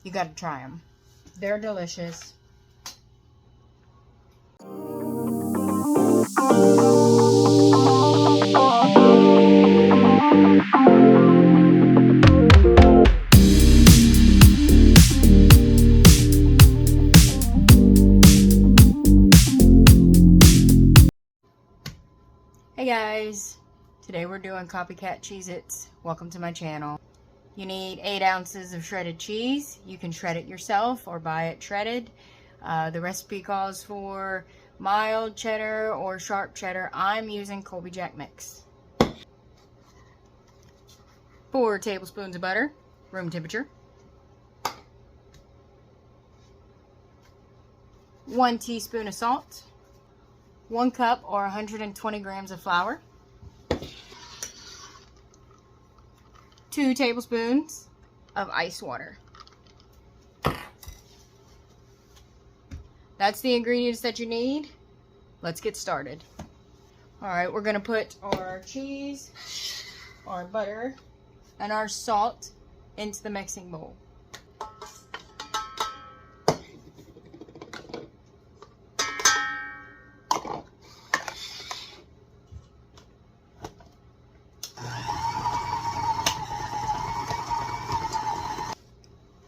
You gotta try them. They're delicious. Hey guys, today we're doing copycat Cheez-Its. Welcome to my channel. You need 8 ounces of shredded cheese. You can shred it yourself or buy it shredded. The recipe calls for mild cheddar or sharp cheddar. I'm using Colby Jack mix. 4 tablespoons of butter, room temperature. 1 teaspoon of salt. 1 cup or 120 grams of flour. 2 tablespoons of ice water. That's the ingredients that you need. Let's get started. Alright, we're going to put our cheese, our butter, and our salt into the mixing bowl.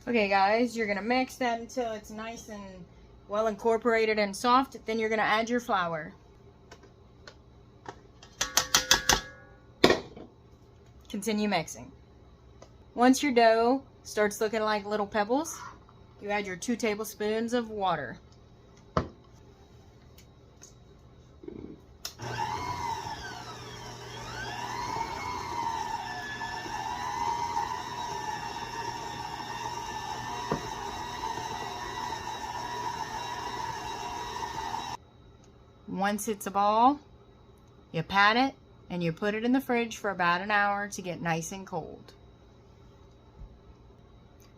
Okay guys, you're going to mix that until it's nice and well incorporated and soft. Then you're going to add your flour. Continue mixing. Once your dough starts looking like little pebbles, you add your 2 tablespoons of water. Once it's a ball, you pat it and you put it in the fridge for about an hour to get nice and cold.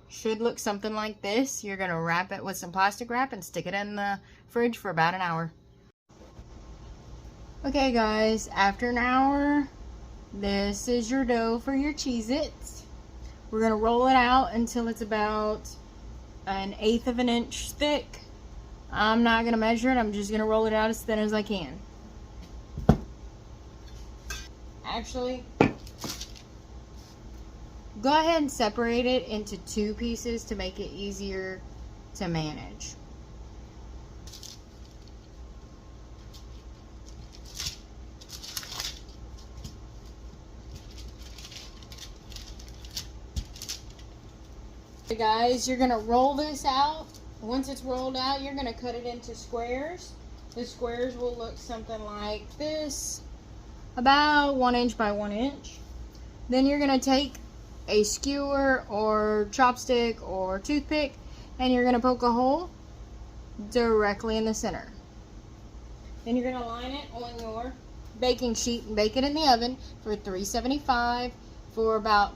Should look something like this. You're going to wrap it with some plastic wrap and stick it in the fridge for about an hour. Okay guys, after an hour, this is your dough for your Cheez-Its. We're going to roll it out until it's about 1/8 of an inch thick. I'm not going to measure it. I'm just going to roll it out as thin as I can. Actually, go ahead and separate it into 2 pieces to make it easier to manage. Okay guys, you're going to roll this out. Once it's rolled out, you're going to cut it into squares. The squares will look something like this, about 1 inch by 1 inch. Then you're going to take a skewer or chopstick or toothpick and you're going to poke a hole directly in the center. Then you're going to line it on your baking sheet and bake it in the oven for 375 for about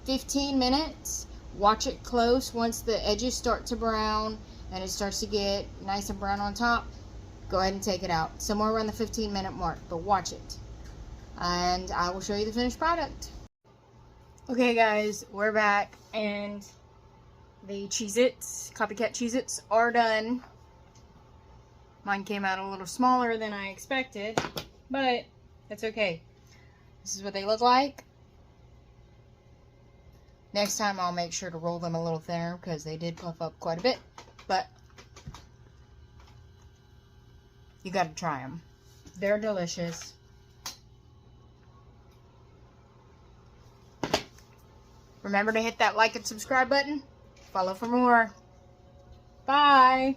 15 minutes. Watch it close. Once the edges start to brown and it starts to get nice and brown on top, go ahead and take it out. Somewhere around the 15-minute mark, but watch it. And I will show you the finished product. Okay guys, we're back and the Cheez-Its, copycat Cheez-Its are done. Mine came out a little smaller than I expected, but that's okay. This is what they look like. Next time I'll make sure to roll them a little thinner because they did puff up quite a bit. But you gotta try them. They're delicious. Remember to hit that like and subscribe button. Follow for more. Bye.